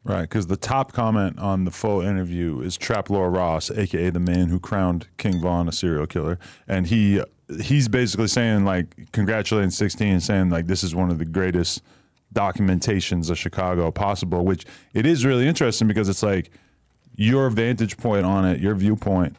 Right, because the top comment on the full interview is Trap Lord Ross, aka the man who crowned King Von a serial killer, and he's basically saying like congratulating 6ix9ine, saying like this is one of the greatest documentations of Chicago possible, which it is really interesting because it's like your vantage point on it, your viewpoint,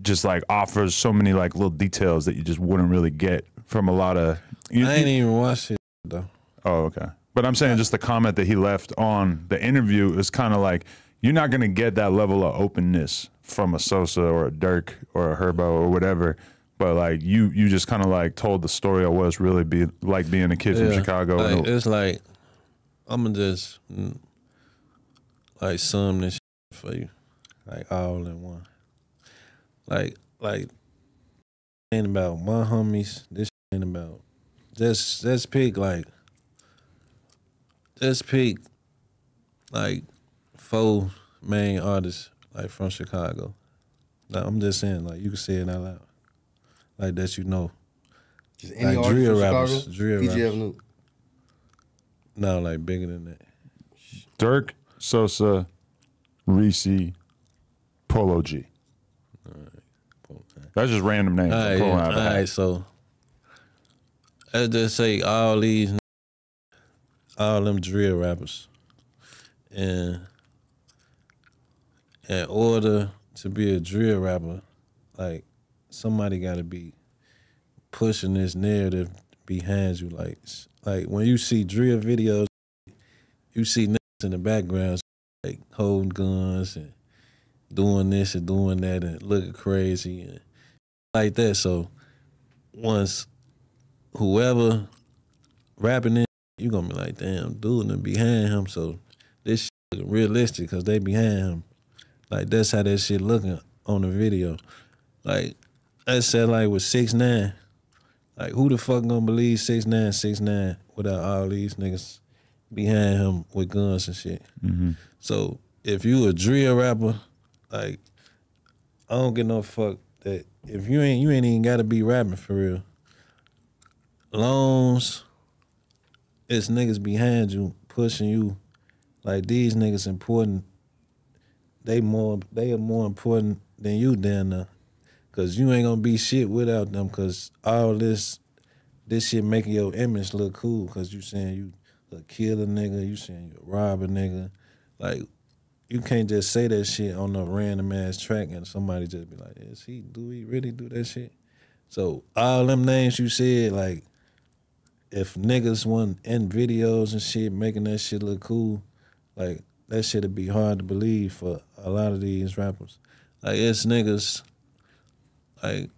just like offers so many like little details that you just wouldn't really get from a lot of. I ain't even watched it though. Oh, okay. But I'm saying just the comment that he left on the interview is kind of like, you're not going to get that level of openness from a Sosa or a Dirk or a Herbo or whatever. But like you just kind of like told the story of what it's really like being a kid from Chicago. Like, it's like, I'm going to just like sum this shit for you. Like all in one. Like ain't about my homies. This ain't about just pick like 4 main artists like from Chicago. Like, I'm just saying, like you can say it out loud, like that you know. Just any like artist drill from rappers, Chicago? drill PGF rappers. Nuke. No, like bigger than that. Dirk, Sosa, Reese, Polo G. That's just random names. All right, so let's just say all them drill rappers. And in order to be a drill rapper, like somebody gotta be pushing this narrative behind you. Like when you see drill videos, you see niggas in the background like holding guns and doing this and doing that and looking crazy and like that. So once whoever rapping it, you gonna be like, damn, dude, and behind him. So this shit look realistic because they behind him. Like that's how that shit looking on the video. Like I said, like with 6ix9ine, like who the fuck gonna believe 6ix9ine without all these niggas behind him with guns and shit? Mm-hmm. So if you a drill rapper, like I don't get no fuck that if you ain't even gotta be rapping for real. Loans, it's niggas behind you pushing you. Like these niggas important. They are more important than you down there. Cause you ain't gonna be shit without them. Cause all this shit making your image look cool. Cause you saying you a killer nigga, you saying you a robber nigga. Like you can't just say that shit on a random ass track and somebody just be like, do he really do that shit? So all them names you said, like if niggas want in videos and shit making that shit look cool, like that shit'd be hard to believe for a lot of these rappers. Like it's niggas, like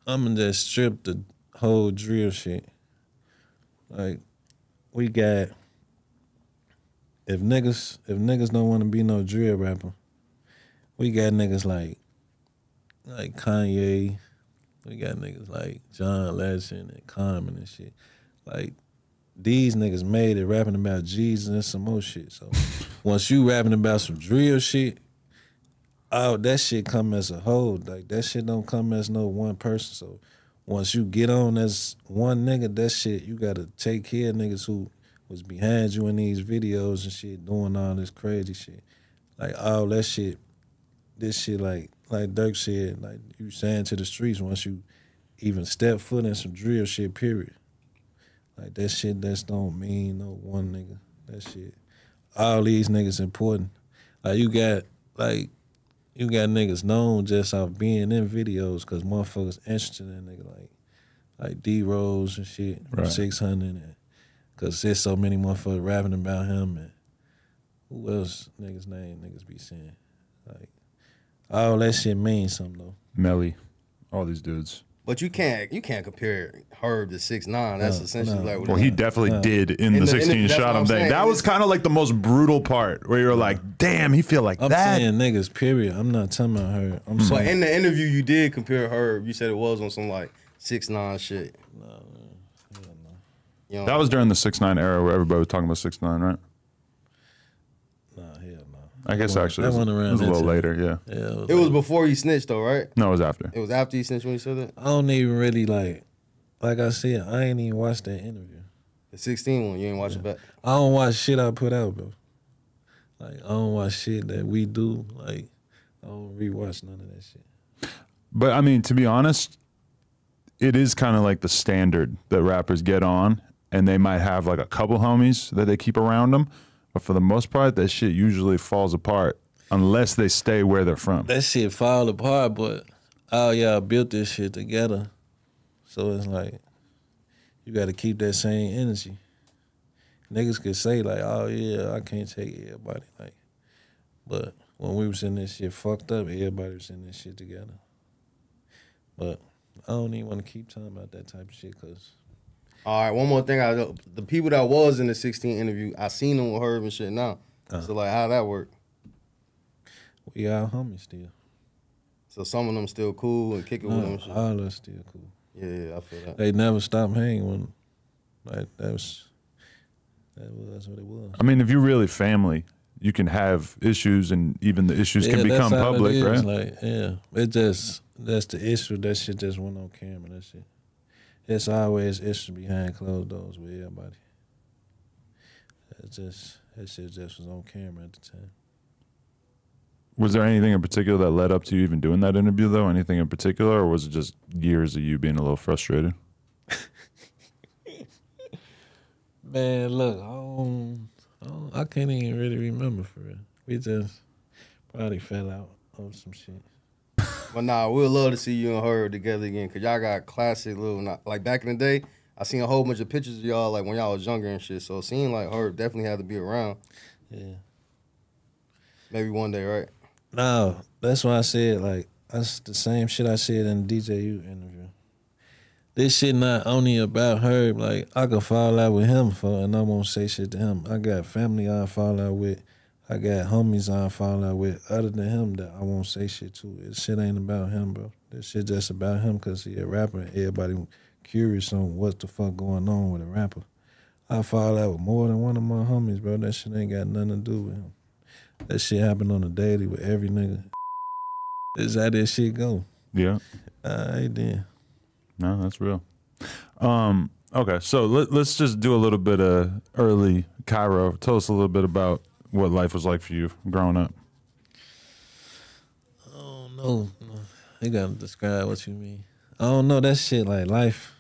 I'ma just strip the whole drill shit. Like we got, if niggas don't want to be no drill rapper, we got niggas like Kanye, we got niggas like John Legend and Common and shit. Like these niggas made it rapping about Jesus and some more shit. So once you rapping about some drill shit, oh, that shit come as a whole. Like that shit don't come as no one person. So once you get on as one nigga, that shit, you gotta take care of niggas who was behind you in these videos and shit, doing all this crazy shit. Like all that shit, this shit like Dirk said, like you saying to the streets once you even step foot in some drill shit, period. Like that shit that don't mean no one nigga. That shit. All these niggas important. Like you got niggas known just off being in videos because motherfuckers interested in nigga like D-Rose and shit, right. 6ix9ine, and because there's so many motherfuckers rapping about him and who else niggas be saying. Like all that shit means something though. Melly, all these dudes. But you can't compare Herb to 6ix9ine. That's essentially like. Well, he definitely did in the 16 shot him thing. That was kind of like the most brutal part, where you're like, damn, he feel like I'm that. saying niggas, period. I'm not talking about Herb. I'm saying. But in the interview, you did compare Herb. You said it was on some like 6ix9ine shit. No, man. Hell no. You know, that was during the 6ix9ine era where everybody was talking about 6ix9ine, right? Nah, hell no. I guess actually that it went around was a little time. later, yeah. Yeah, it was before he snitched though, right? No, it was after. It was after he snitched when he said that? I don't even really like I said, I ain't even watched that interview. The 16 one, you ain't watch it back? I don't watch shit I put out, bro. Like, I don't watch shit that we do. Like, I don't rewatch none of that shit. But I mean, to be honest, it is kind of like the standard that rappers get on, and they might have like a couple homies that they keep around them. But for the most part, that shit usually falls apart unless they stay where they're from. That shit fall apart, but all y'all built this shit together. So it's like, you got to keep that same energy. Niggas could say like, oh yeah, I can't take everybody. Like, but when we was in this shit fucked up, everybody was in this shit together. But I don't even want to keep talking about that type of shit, cause. All right, one more thing. The people that was in the 16 interview, I seen them with Herb and shit now. So like, how that work? We all homies still. So some of them still cool and kicking with them and shit. All us still cool. Yeah, I feel that. They never stopped hanging when, like, that was what it was. I mean, if you're really family, you can have issues, and even the issues can become public, right? Like, yeah, that's the issue. That shit just went on camera. That shit. It's always issues behind closed doors with everybody. That shit just was on camera at the time. Was there anything in particular that led up to you even doing that interview, though? Anything in particular, or was it just years of you being a little frustrated? Man, look, I can't even really remember for real. We just probably fell out over some shit. But nah, we'd love to see you and her together again, because y'all got classic little, like back in the day, I seen a whole bunch of pictures of y'all like when y'all was younger and shit. So it seemed like her definitely had to be around. Yeah. Maybe one day, right? No, that's why I said, like, that's the same shit I said in the DJU interview. This shit not only about her. Like, I could fall out with him and I won't say shit to him. I got family I fall out with. I got homies I fall out with other than him that I won't say shit to. This shit ain't about him, bro. This shit just about him because he a rapper and everybody curious on what the fuck going on with a rapper. I fall out with more than one of my homies, bro. That shit ain't got nothing to do with him. That shit happen on a daily with every nigga. This how this shit go. Yeah. All right, then. No, that's real. Okay, so let's just do a little bit of early Kyro. Tell us a little bit about what life was like for you growing up. I don't know. You gotta describe what you mean. I don't know. That shit like life.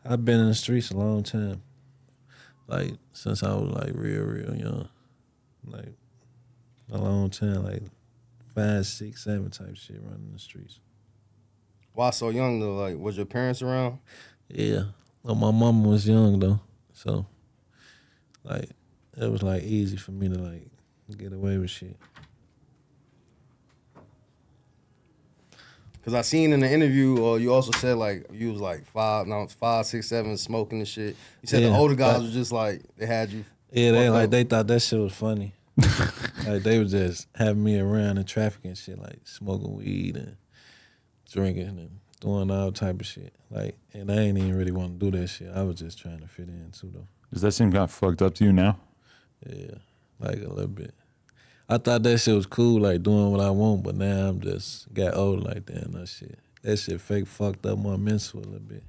I've been in the streets a long time. Like since I was like real young. Like a long time, like 5, 6, 7 type shit running the streets. Why so young though? Like, was your parents around? Yeah. Well, my mama was young though. So like it was like easy for me to like get away with shit. Cause I seen in the interview, you also said like you was like 5, 6, 7 smoking and shit. You said the older guys was just like they had you. Yeah, they thought that shit was funny. Like they was just having me around in traffic and shit, like smoking weed and drinking and doing all type of shit. Like, and I ain't even really want to do that shit. I was just trying to fit in too though. Does that seem kind of fucked up to you now? Yeah, like a little bit. I thought that shit was cool, like doing what I want, but now I'm just got old like that and that shit fake fucked up my mental a little bit.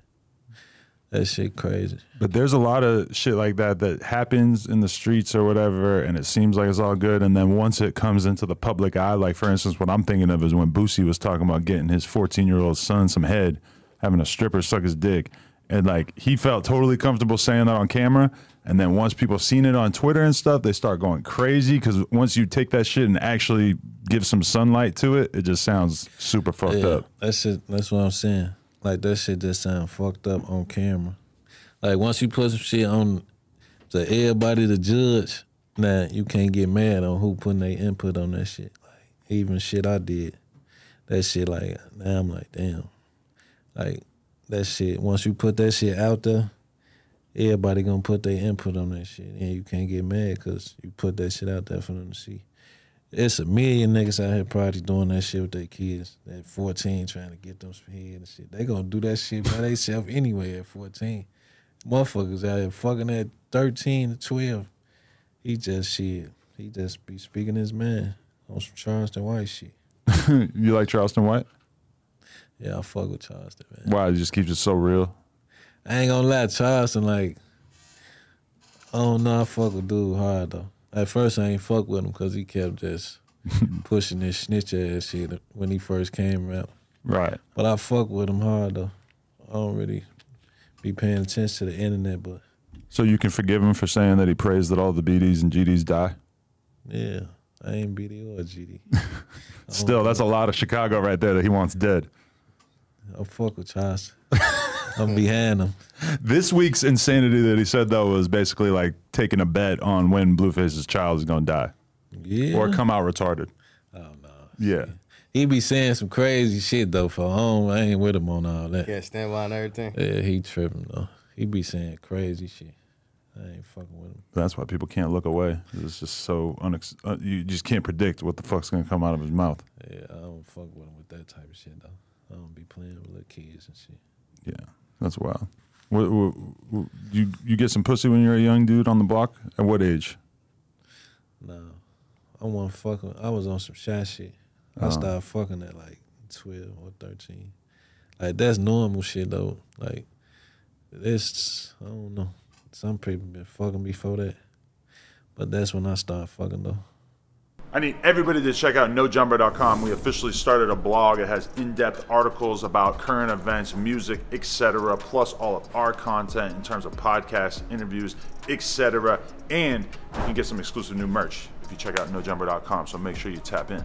That shit crazy. But there's a lot of shit like that happens in the streets or whatever, and it seems like it's all good, and then once it comes into the public eye, like for instance, what I'm thinking of is when Boosie was talking about getting his 14-year-old son some head, having a stripper suck his dick, and like he felt totally comfortable saying that on camera, and then once people seen it on Twitter and stuff, they start going crazy, because once you take that shit and actually give some sunlight to it, it just sounds super fucked up. That's what I'm saying. Like, that shit just sound fucked up on camera. Like, once you put some shit on to everybody to judge, now you can't get mad on who putting their input on that shit. Like, even shit I did, that shit, like, now I'm like, damn. Like, that shit, once you put that shit out there, everybody gonna put their input on that shit. And you can't get mad because you put that shit out there for them to see. It's a million niggas out here probably doing that shit with their kids at 14 trying to get them some head and shit. They gonna do that shit by themselves anyway at 14. Motherfuckers out here fucking at 13 to 12. He just be speaking his man on some Charleston White shit. You like Charleston White? Yeah, I fuck with Charleston, man. Why? It just keeps it so real? I ain't gonna lie, Charleston, like, I don't know, I fuck with dude hard though. At first, I ain't fuck with him because he kept just pushing this snitch ass shit when he first came around. Right. But I fuck with him hard though. I don't really be paying attention to the internet, but So you can forgive him for saying that he prays that all the BDs and GDs die? yeah, I ain't BD or GD. Still, that's a lot of Chicago right there that he wants dead. I fuck with Charles. I'm behind him. This week's insanity that he said, though, was basically like taking a bet on when Blueface's child is going to die. Yeah. Or come out retarded. Oh no. Yeah. He be saying some crazy shit though. For home, I ain't with him on all that. Yeah, stand by and everything. Yeah, he tripping though. He be saying crazy shit. I ain't fucking with him. That's why people can't look away. It's just so you just can't predict what the fuck's going to come out of his mouth. Yeah, I don't fuck with him with that type of shit though. I don't be playing with little kids and shit. Yeah, that's wild. You get some pussy when you're a young dude on the block? At what age? No, I wasn't fucking. I was on some shot shit. I started fucking at like 12 or 13. Like that's normal shit though. Like this, I don't know. Some people been fucking before that, but that's when I started fucking though. I need everybody to check out NoJumper.com. We officially started a blog. It has in-depth articles about current events, music, etc., plus all of our content in terms of podcasts, interviews, etc. And you can get some exclusive new merch if you check out NoJumper.com, so make sure you tap in.